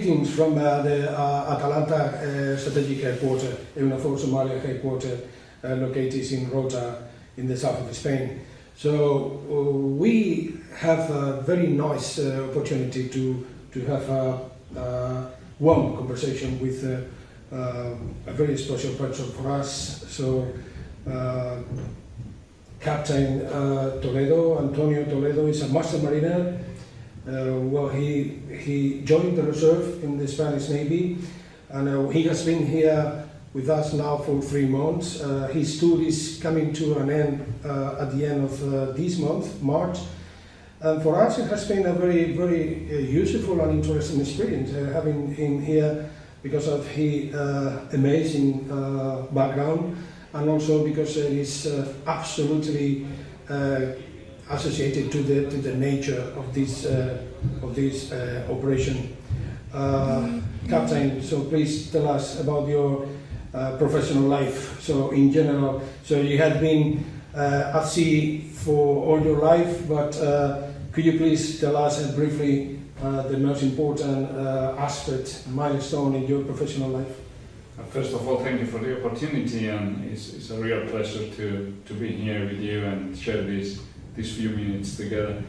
greetings from the Atalanta strategic headquarters, EUNAVFOR Somalia headquarters, located in Rota, in the south of Spain. So we have a very nice opportunity to have a warm conversation with a very special person for us. So Captain Antonio Toledo is a master mariner. Well, he joined the reserve in the Spanish Navy, and he has been here with us now for 3 months. His tour is coming to an end at the end of this month, March. And for us, it has been a very, very useful and interesting experience having him here because of his amazing background, and also because it is absolutely associated to the nature of this operation. Captain, so please tell us about your professional life. So in general, so you have been at sea for all your life, but could you please tell us briefly the most important aspect, milestone in your professional life? First of all, thank you for the opportunity, and it's a real pleasure to be here with you and share these few minutes together.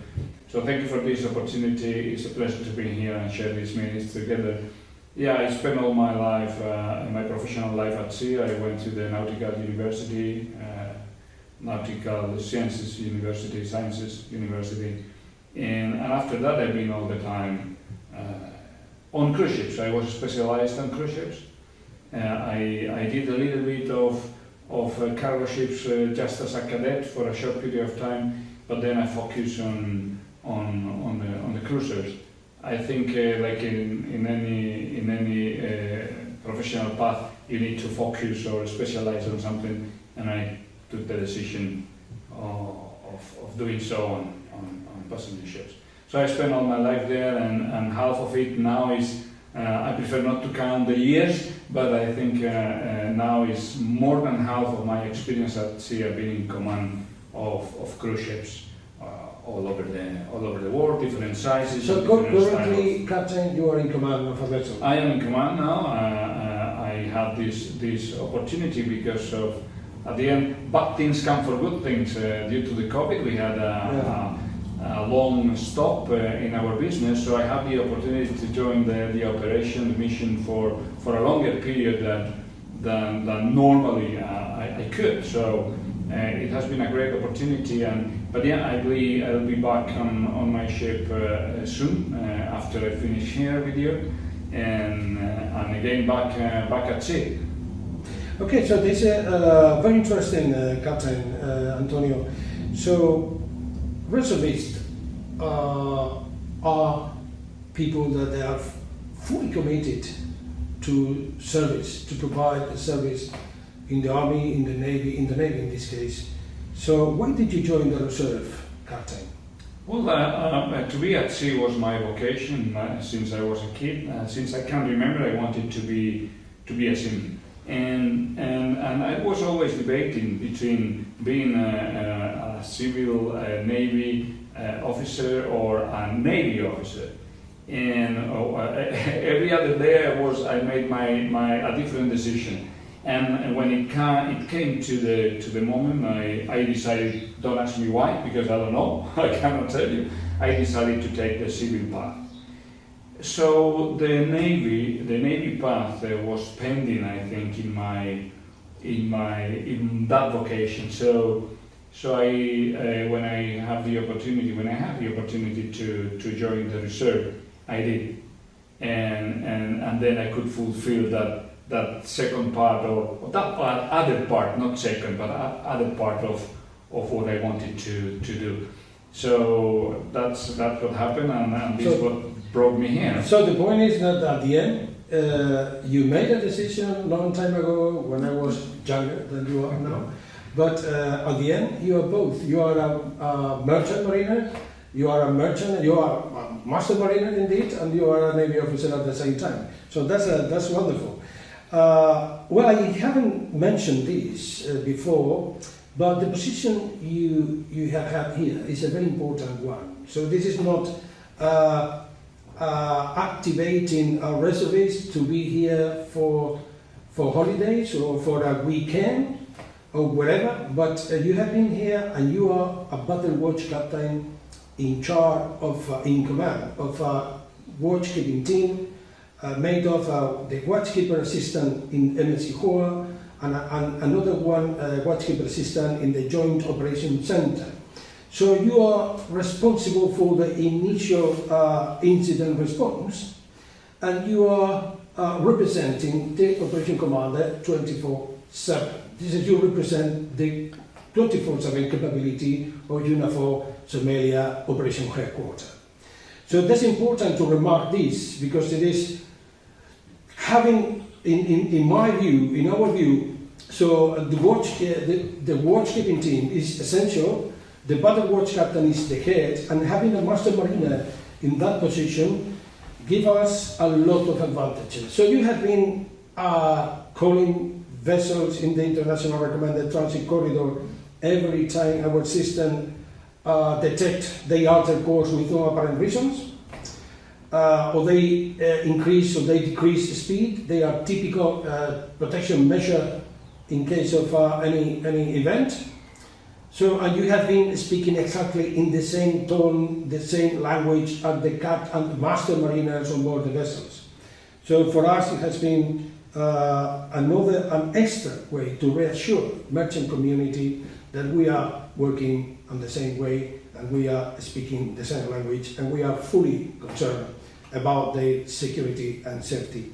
So thank you for this opportunity. It's a pleasure to be here and share these minutes together. Yeah, I spent all my life, my professional life at sea. I went to the Nautical University, Nautical Sciences University, and after that I've been all the time on cruise ships. I was specialized on cruise ships. I did a little bit of cargo ships just as a cadet for a short period of time, but then I focused on the cruisers. I think like in any professional path, you need to focus or specialize on something, and I took the decision of doing so on passenger ships. So I spent all my life there, and half of it now is, I prefer not to count the years, but I think now is more than half of my experience at sea. I've been in command of cruise ships all over the world, different sizes. So currently, Captain, you are in command of a vessel. I am in command now. I have this opportunity because of, at the end, bad things come for good things. Due to the COVID, we had a long stop in our business, so I have the opportunity to join the operation, the mission for a longer period than normally I could. So it has been a great opportunity, but yeah, I'll be back on my ship soon after I finish here with you, and again back at sea. Okay, so this is very interesting, Captain Antonio. So reservists are people that they are fully committed to service, to provide a service in the army, in the navy in this case. So why did you join the reserve, Captain? Well, to be at sea was my vocation since I was a kid. Since I can remember, I wanted to be a seaman, and I was always debating between being a civil Navy officer or a Navy officer. And every other day I made a different decision. And when it came to the moment, I decided, don't ask me why, because I don't know, I cannot tell you. I decided to take the civil path. So the Navy path was pending, I think, in that vocation. So when I had the opportunity to join the reserve, I did, and then I could fulfill that second part, or that part, other part, not second, but other part of what I wanted to do. So that's what happened, and this is what brought me here. So the point is that at the end, you made a decision a long time ago when I was younger than you are now. But at the end, you are both. You are a merchant mariner, you are a master mariner indeed, and you are a Navy officer at the same time. So that's wonderful. Well, I haven't mentioned this before, but the position you have had here is a very important one. So this is not activating our reservists to be here for holidays or for a weekend or whatever, but you have been here and you are a battle watch captain in charge of, in command of a watchkeeping team made of the watchkeeper assistant in MSC Hoa and another one watchkeeper assistant in the Joint Operations Center. So you are responsible for the initial incident response, and you are representing the Operation Commander 24/7. This is you represent the 24/7 capability of EUNAVFOR Somalia Operation Headquarters. So that's important to remark this, because it is having, in my view, in our view, so the watchkeeping team is essential. The battle watch captain is the head, and having a master mariner in that position give us a lot of advantages. So you have been calling vessels in the international recommended transit corridor every time our system detect they alter course with no apparent reasons, or they increase or they decrease the speed. They are typical protection measure in case of any event. So, and you have been speaking exactly in the same tone, the same language as the captain and the master mariners on board the vessels. So for us it has been an extra way to reassure merchant community that we are working on the same way and we are speaking the same language and we are fully concerned about the security and safety.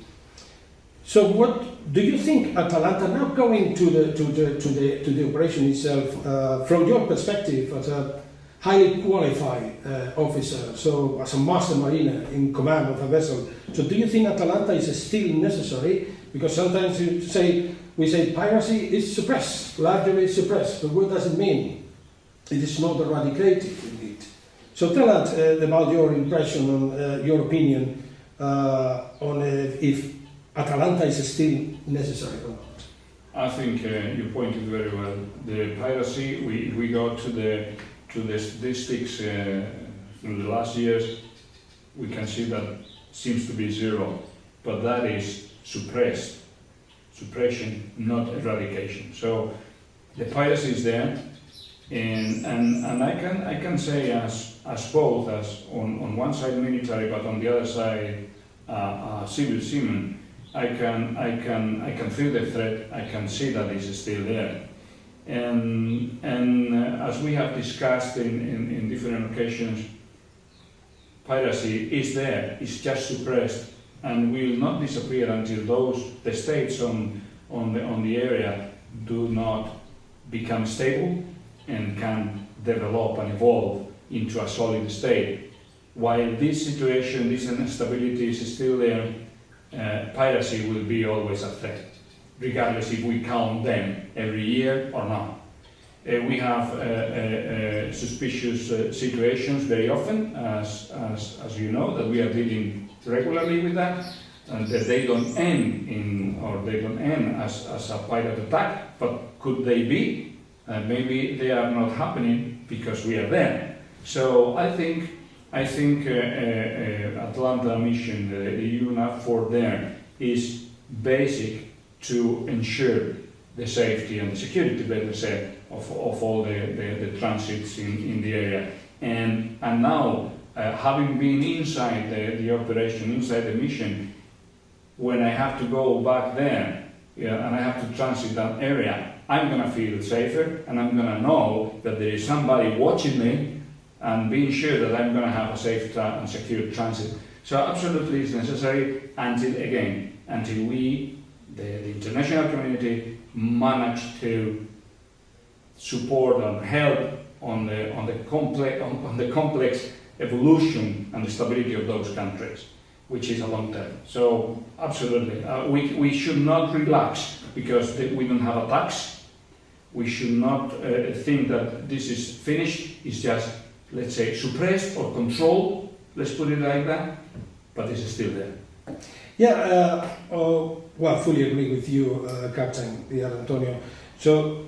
So what do you think, Atalanta, now going to the operation itself, from your perspective as a highly qualified officer, so as a master mariner in command of a vessel, so do you think Atalanta is still necessary? Because sometimes we say piracy is suppressed, largely suppressed, but what does it mean? It is not eradicated, indeed. So tell us about your impression, on your opinion on if Atalanta is still necessary or not. I think you pointed very well. The piracy, we go to the statistics through the last years, we can see that seems to be zero, but that is suppression, not eradication. So the piracy is there, and I can say as both, as on one side military, but on the other side civil seaman. I can feel the threat. I can see that it's still there, and as we have discussed in different occasions, piracy is there. It's just suppressed and will not disappear until the states on the area do not become stable and can develop and evolve into a solid state. While this situation, this instability is still there, piracy will be always a threat, regardless if we count them every year or not. We have suspicious situations very often, as you know, that we are dealing regularly with that, and that they don't end as a pirate attack, but could they be? Maybe they are not happening because we are there. So I think Atalanta mission, the EUNAVFOR there, is basic to ensure the safety and the security, better said, of all the transits in the area. And now, having been inside the operation, inside the mission, when I have to go back there, and I have to transit that area, I'm going to feel safer, and I'm going to know that there is somebody watching me and being sure that I'm going to have a safe and secure transit. So absolutely it's necessary until we, the international community, manage to support and help on the complex evolution and the stability of those countries, which is a long term. So absolutely, we should not relax because we don't have attacks. We should not think that this is finished. It's just, let's say, suppressed or controlled, let's put it like that, but this is still there. Yeah, well, fully agree with you, Captain Antonio. So,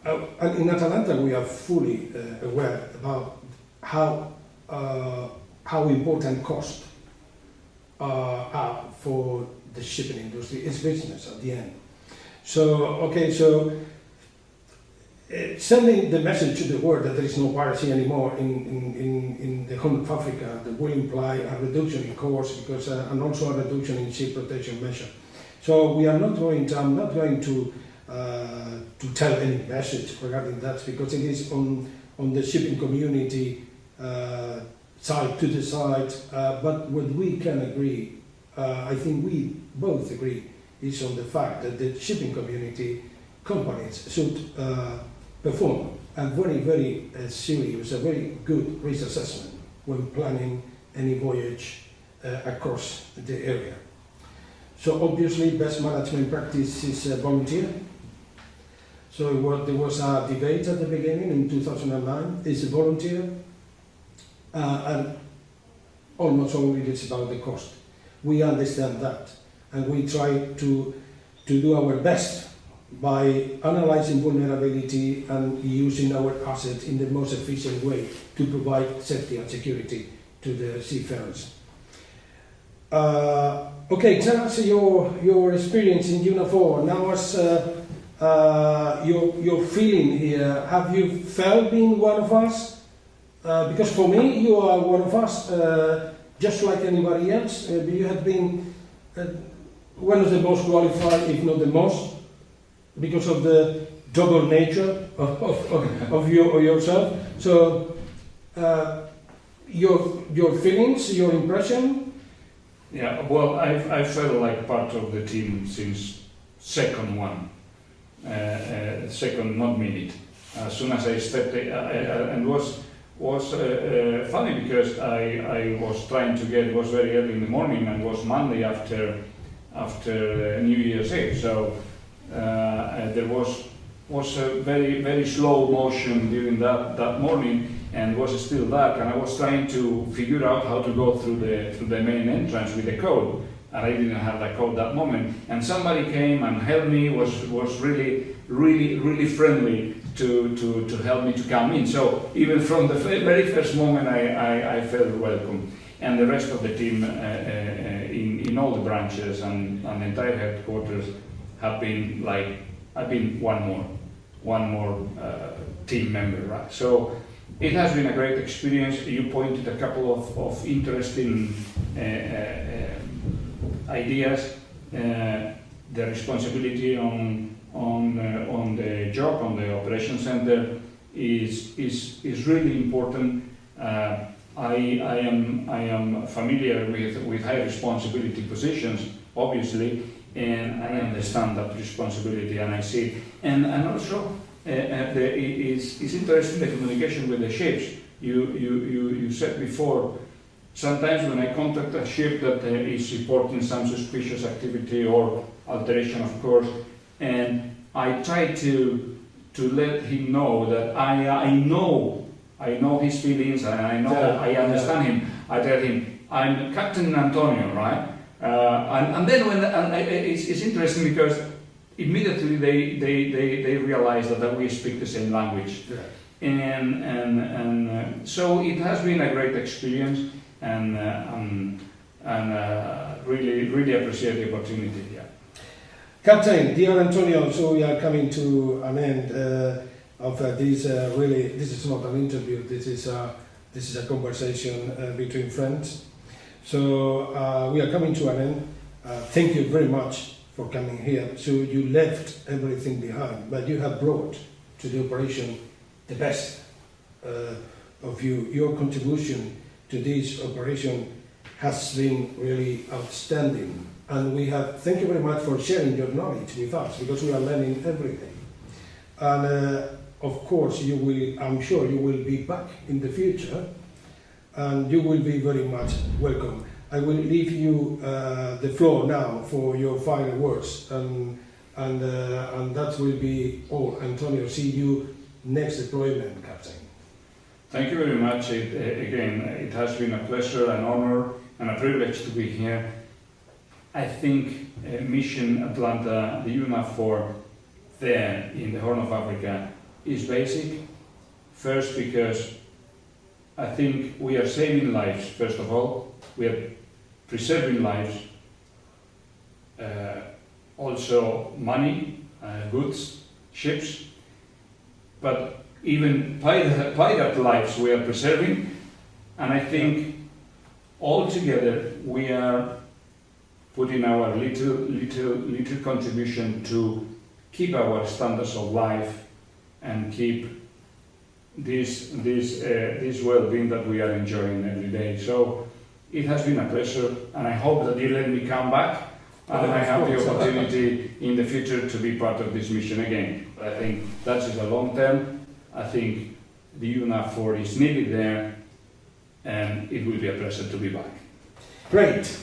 in Atalanta, we are fully aware about how important cost for the shipping industry. It's business at the end. So, okay, so sending the message to the world that there is no piracy anymore in the Horn of Africa, that will imply a reduction in costs because, and also a reduction in ship protection measure. So we are not going to, I'm not going to tell any message regarding that because it is on the shipping community side to decide, but what we can agree, I think we both agree, is on the fact that the shipping community companies should perform a very, very serious, a very good risk assessment when planning any voyage across the area. So obviously best management practice is volunteer. So there was a debate at the beginning in 2009, is it volunteer? And almost only it's about the cost. We understand that and we try to do our best by analyzing vulnerability and using our assets in the most efficient way to provide safety and security to the seafarers. Okay, tell us your experience in EUNAVFOR. Now, as your feeling here, have you felt being one of us? Because for me, you are one of us, just like anybody else. You have been one of the most qualified, if not the most, because of the double nature of yourself. So, your feelings, your impression? Yeah, well, I felt like part of the team since second not minute. As soon as I stepped in, and was funny because I was trying to get, it was very early in the morning and was Monday after New Year's Eve, so there was a very, very slow motion during that morning, and was still dark, and I was trying to figure out how to go through the main entrance with the code, and I didn't have that code that moment, and somebody came and helped me, was really, really, really friendly to help me to come in. So even from the very first moment I felt welcome, and the rest of the team in all the branches and the entire headquarters have been like, I've been one more team member, right? So it has been a great experience. You pointed a couple of interesting ideas. The responsibility on the job, on the operation center, is really important. I am familiar with high responsibility positions, obviously, and I understand that responsibility, and I see it. And also, it's interesting the communication with the ships. You said before, sometimes when I contact a ship that is reporting some suspicious activity or alteration of course, and I try to let him know that I know his feelings, and I understand him. I tell him, I'm Captain Antonio, right? And then when it's interesting because immediately they realize that we speak the same language, yeah. and so it has been a great experience, and really appreciate the opportunity. Yeah. Captain, dear Antonio, so we are coming to an end of this. Really, this is not an interview. This is a conversation between friends. So we are coming to an end. Thank you very much for coming here. So you left everything behind, but you have brought to the operation the best of you. Your contribution to this operation has been really outstanding, and thank you very much for sharing your knowledge with us, because we are learning every day. And of course, I'm sure you will be back in the future, and you will be very much welcome. I will leave you the floor now for your final words, and that will be all. Antonio, see you next deployment, Captain. Thank you very much. It has been a pleasure, an honor, and a privilege to be here. I think Mission Atalanta, the EUNAVFOR there in the Horn of Africa, is basic. First, because I think we are saving lives, first of all. We are preserving lives, also money, goods, ships, but even pirate lives we are preserving, and I think all together we are putting our little contribution to keep our standards of life and keep this well-being that we are enjoying every day. So it has been a pleasure, and I hope that you let me come back and I have the opportunity in the future to be part of this mission again. I think that is a long term. I think the EUNAVFOR is needed there, and it will be a pleasure to be back. Great.